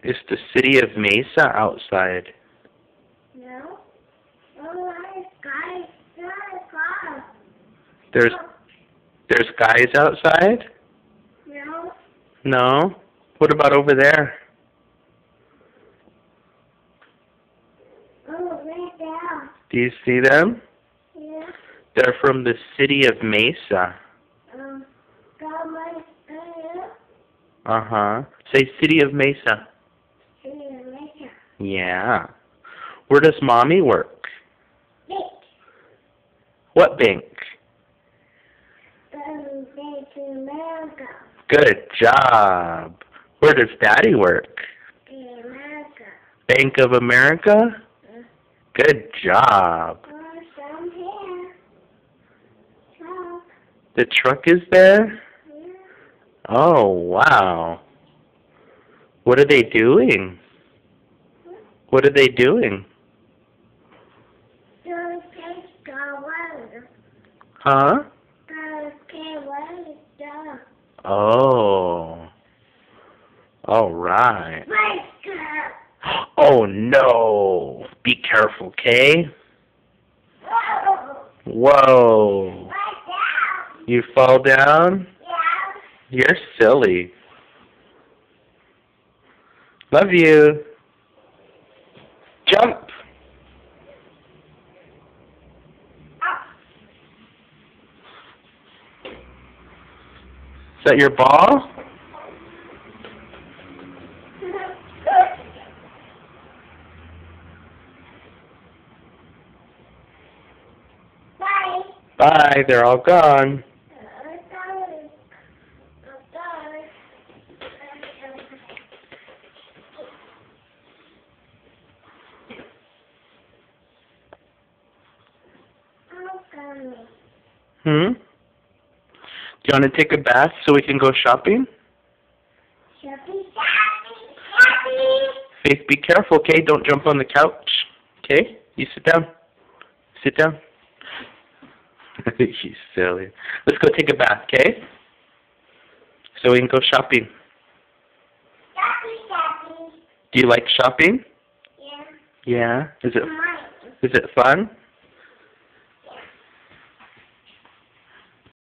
It's the city of Mesa outside. No. Oh, guys, car. There's guys outside? No. No? What about over there? Oh, right there. Do you see them? Yeah. They're from the city of Mesa. Got my Uh-huh. Say city of Mesa. later. Yeah. Where does Mommy work? Big. What bank? Back to America. Good job. Where does Daddy work? In America. Bank of America? Good job. Some here. Truck. The truck is there? Yeah. Oh, wow. What are they doing? What are they doing? Don't take the water. Huh? Don't take water. Oh. All right. Bicycle. Oh, no. Be careful, okay? Whoa. Whoa. Right down. You fall down? Yeah. You're silly. Love you. Jump. Is that your ball? Bye. Bye. They're all gone. Hmm? Do you want to take a bath so we can go shopping? Faith, be careful, okay? Don't jump on the couch. Okay? You sit down. Sit down. She's silly. Let's go take a bath, okay? So we can go shopping. Do you like shopping? Yeah. Yeah. Is Mine. it fun?